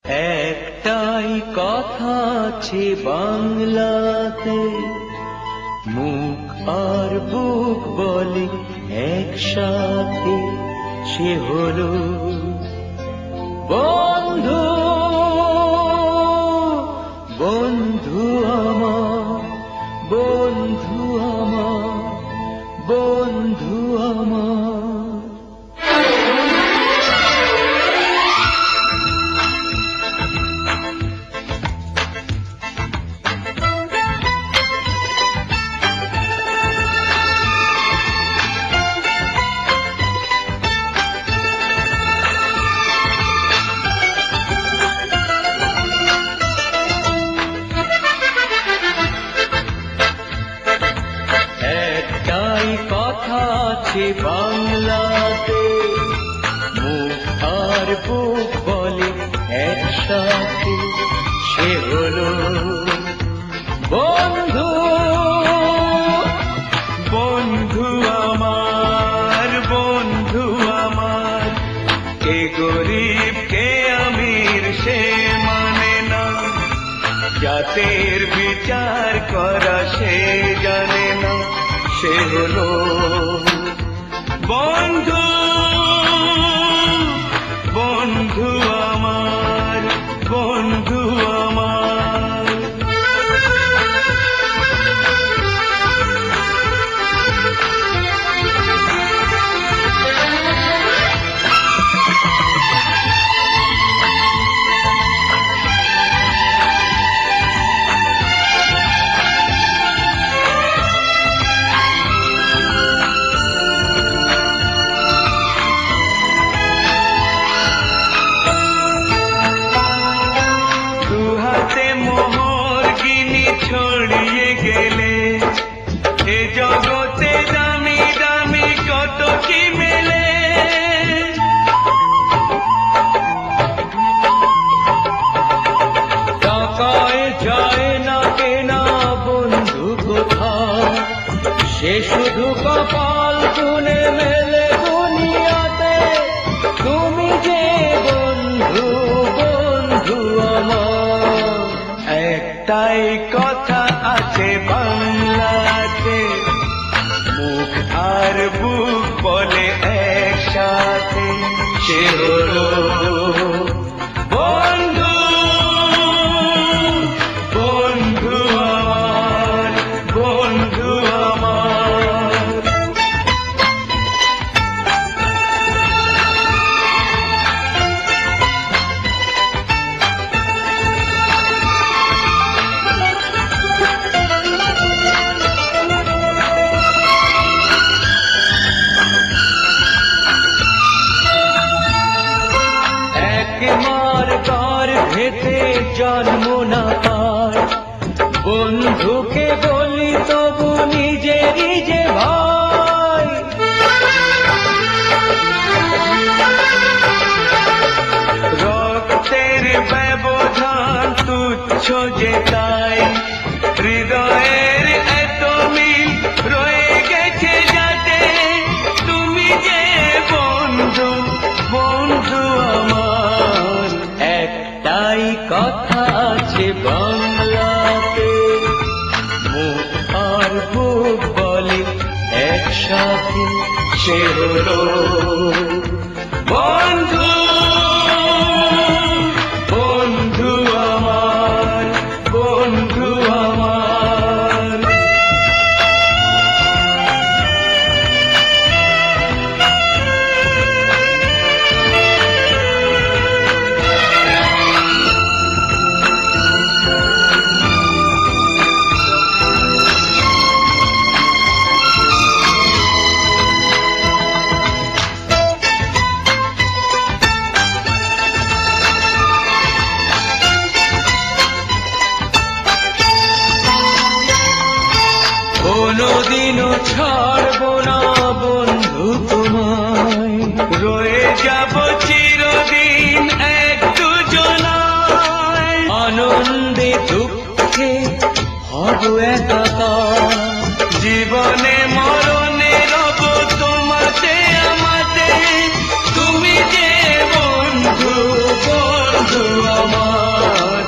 একটাই কথা আছে বাংলাতে, মুখ আর বুক বলে একসাথে, সে হলো বন্ধু। বন্ধু আমার, বন্ধু আমার, বন্ধু আমার। কথা আছে বাংলাতে, মুখ আর বুক বলে একসাথে, সে হলো বন্ধু। বন্ধু আমার, বন্ধু আমার, কে গরিব কে আমির সে মানে না, জাতের বিচার করা সে জানে না, সে হলো বন্ধু। বন্ধু আমার, বন্ধু আমার। ছড়িয়ে গেলে এ জগতে দামি দামি কত কি মেলে, টাকায় যায় না কেনা বন্ধু কোথাও, সে শুধু কপাল গুনে মেলে দুনিয়াতে। তুমি যে বন্ধু, বন্ধু আমার। একটাই কথা আছে বাংলাতে, মুখ আর বুক বলে একসাথে, সে হলো বন্ধু। বন্ধু আমার, বন্ধু আমার। মার গার ভেতে জন্ম না পার, বন্ধুকে বলি তবু নিজেরই যে ভাই। রক্তের ব্যবধান তুচ্ছ যে তাই, হৃদয়ের এত মিল রয়ে গেছে যাতে। তুমি যে বন্ধু, বন্ধু আমার। একটাই কথা আছে বাংলাতে, মুখ আর বুক বলে একসাথে, সে হলো বন্ধু। বন্ধু আমার, বন্ধু আমার। কোনদিনও ছাড়ব না বন্ধু তোমায়, রয়ে যাব চিরদিন এক দুজনায়। আনন্দে দুঃখে হব একাকার, জীবনে মরণে রব তোমাতে আমাতে। তুমি যে বন্ধু, বন্ধু আমার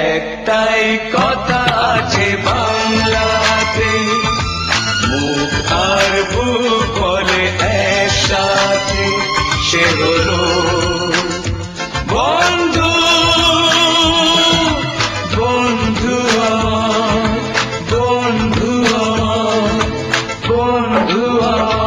একটাই কথা আছে বাংলাতে, মুখ আর বুক বলে একসাথে, সে হলো বন্ধু। বন্ধু আমার, বন্ধু আমার, বন্ধু আমার।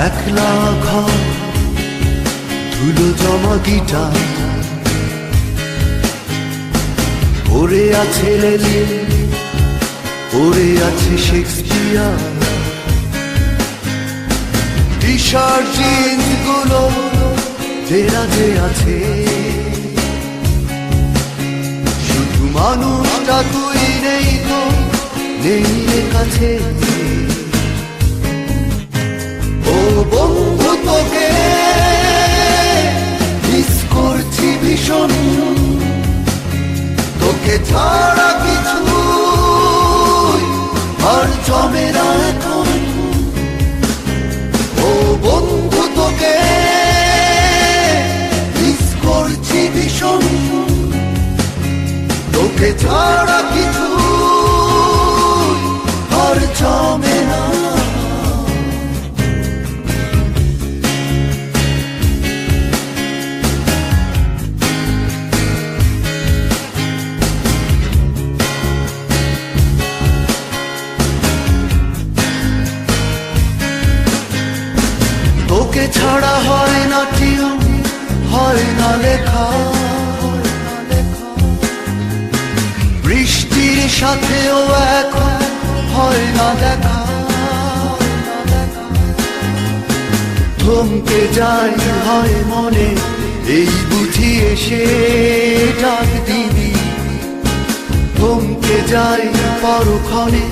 একলা ঘর ধুলো জমা গিটার, পড়ে আছে লেলি, পড়ে আছে শেক্সপিয়ার। টি শার্ট জিন্স গুলো দেরাজে আছে, শুধু মানুষটা তুই নেই তো, নেই রে কাছে। ও বন্ধু তোকে মিস করছি ভীষণ, তোকে ছাড়া কিছু আর জমে না এখন। ও বন্ধু তোকে মিস করছি ভীষণ, তোকে ছাড়া কিছু আর জমে না। তোকে ছাড়া হয় না টিউন, হয় না লেখা, বৃষ্টির সাথেও এখন হয় না দেখা। থমকে যায় হয় মনে, এই বুঝি এসে ডাক দিবি। থমকে যায় পরক্ষণে,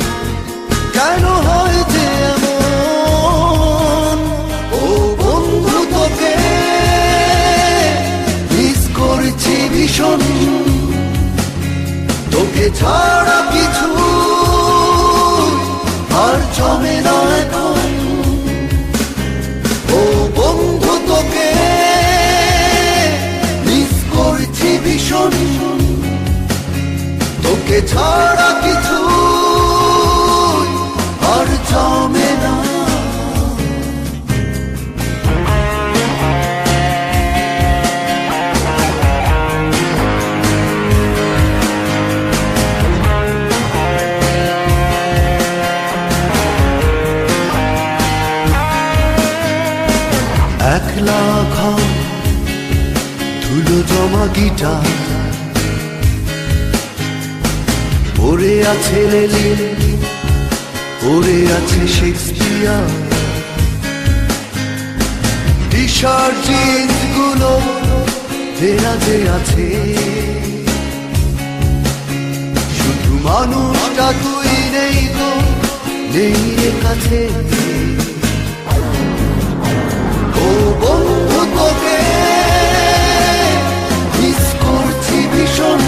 কেন হয় যে এমন। ও বন্ধু তোকে মিস করছি ভীষণ, তোকে ছাড়া কিছু আর জমে না এখন। ও বন্ধু তোকে মিস করছি ভীষণ, তোকে ছাড়া কিছু আর জমে না। একলা ঘর ধুলো জমা গিটার, পড়ে আছে লেলি, পড়ে আছে শেক্সপিয়ার। টি শার্ট জিন্স গুলো দেরাজে আছে, শুধু মানুষটা তুই নেই তো, নেই রে কাছে। ও বন্ধু তোকে মিস করছি ভীষণ,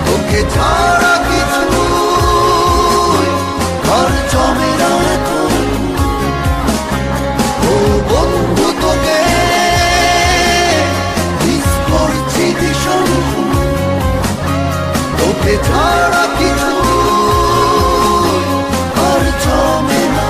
তোকে ছাড়া কিছু আর জমে না এখন। ও বন্ধু তোকে মিস করছি ভীষণ, তোকে ছাড়া কিছু আর জমে না।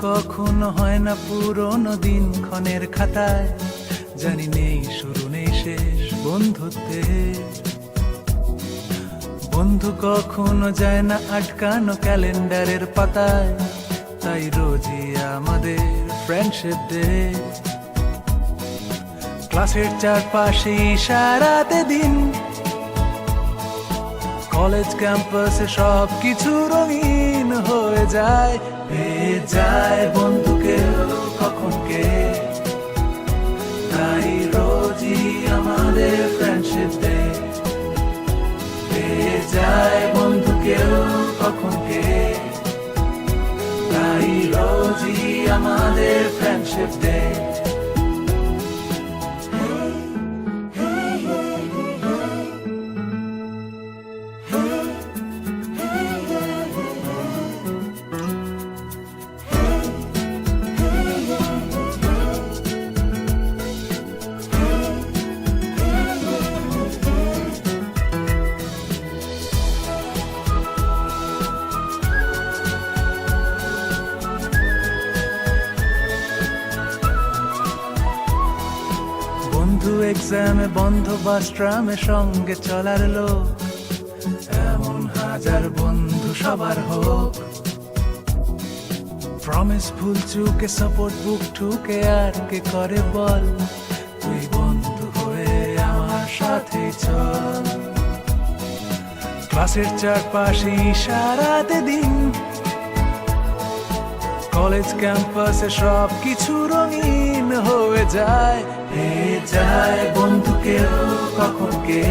কখনো হয় না পুরনো দিন ক্ষণের খাতায়, জানি নেই শুরু নেই শেষ বন্ধুত্বে। বন্ধু কখনো যায় না আটকানো ক্যালেন্ডারের পাতায়, তাই রোজই আমাদের ফ্রেন্ডশিপ ডে। ক্লাসের চারপাশে ইশারাতে দিন, কলেজ ক্যাম্পাসে সব কিছু রঙিন হয়ে যায়। পেয়ে যায় বন্ধুকে কখন কে, তাই রোজই আমাদের ফ্রেন্ডশিপ ডে। পেয়ে যায় বন্ধুকে কখন কে, তাই রোজই আমাদের ফ্রেন্ডশিপ ডে। বন্ধু এক্সামে বন্ধ বাস ট্রামে সঙ্গে চলার লোক, এমন হাজার বন্ধু সবার হোক। প্রমিস ভুল চুকে সাপোর্ট বুক ঠুকে আর কে করে বল, তুই বন্ধু হয়ে আমার সাথে চল। ক্লাসের চারপাশে ইশারাতে দিন, কলেজ ক্যাম্পাসে সব কিছু রঙিন হয়ে যায়। পেয়ে যায় বন্ধুকে কখন কে,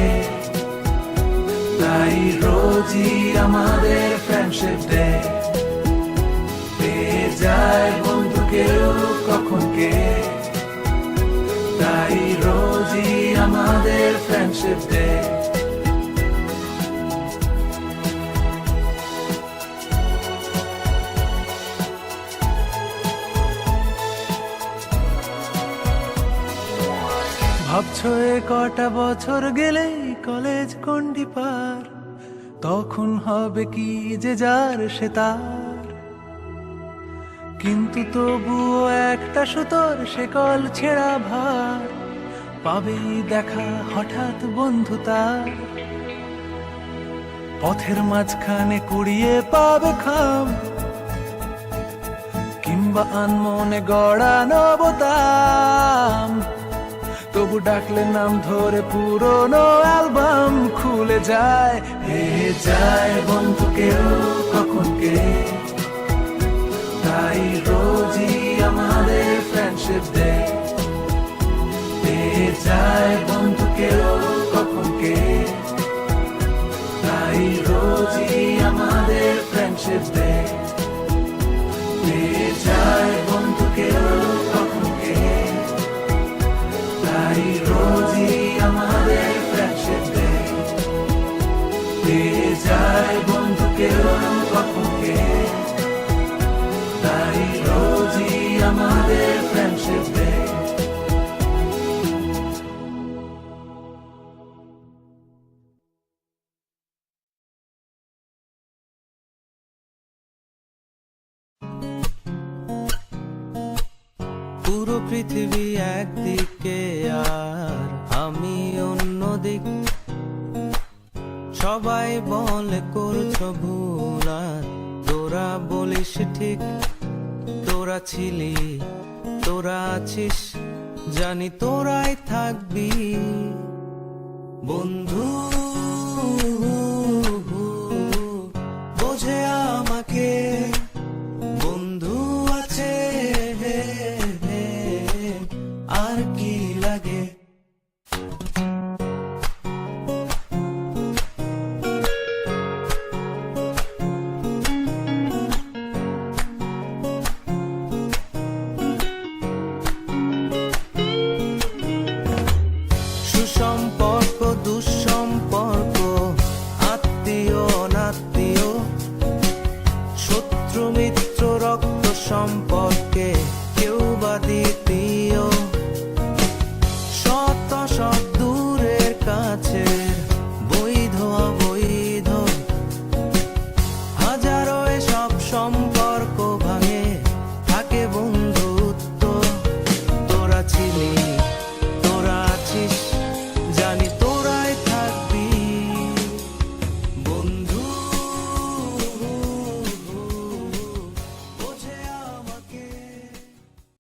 তাই রোজই আমাদের ফ্রেন্ডশিপ ডে। পেয়ে যায় বন্ধুকে কখন কে, তাই রোজই আমাদের ফ্রেন্ডশিপ ডে। ভাবছো এ কটা বছর গেলেই কলেজ গণ্ডি পার, তখন হবে কি যে যার সে তার। কিন্তু তবুও একটা সুতোর শেকল ছেঁড়া ভার, পাবেই দেখা হঠাৎ বন্ধু তার। পথের মাঝখানে কুড়িয়ে পাবে খাম, কিংবা আনমনে গড়া নবতাম। তবু ডাকলে নাম ধরে পুরনো অ্যালবাম খুলে যায়। পেয়ে যায় বন্ধুকে কখন কে, তাই রোজই আমাদের ফ্রেন্ডশিপ ডে। পেয়ে যায় বন্ধুকে কখন কে, তাই রোজই আমাদের ফ্রেন্ডশিপ ডে। পেয়ে যায় বন্ধুকে কখন কে, তাই রোজই আমাদের ফ্রেন্ডশিপ ডে। পেয়ে যায় বন্ধুকে কখন কে, তাই রোজই আমাদের ফ্রেন্ডশিপ ডে। পুরো পৃথিবী একদিকে আর আমি অন্যদিক, সবাই বলে করছো ভুল আর তোরা বলিস ঠিক। তোরা ছিলি, তোরা আছিস, জানি তোরাই থাকবি বন্ধু। বোঝে আমাকে বন্ধু আছে, আর কি লাগে। সুসম্পর্ক দুঃসম্পর্ক, আত্মীয় অনাত্মীয়, শত্রু মিত্র রক্ত সম্পর্কে কেউ বা দ্বিতীয়। শত শত দূরের কাছে, বৈধ অবৈধ, হাজারো এসব সম্পর্ক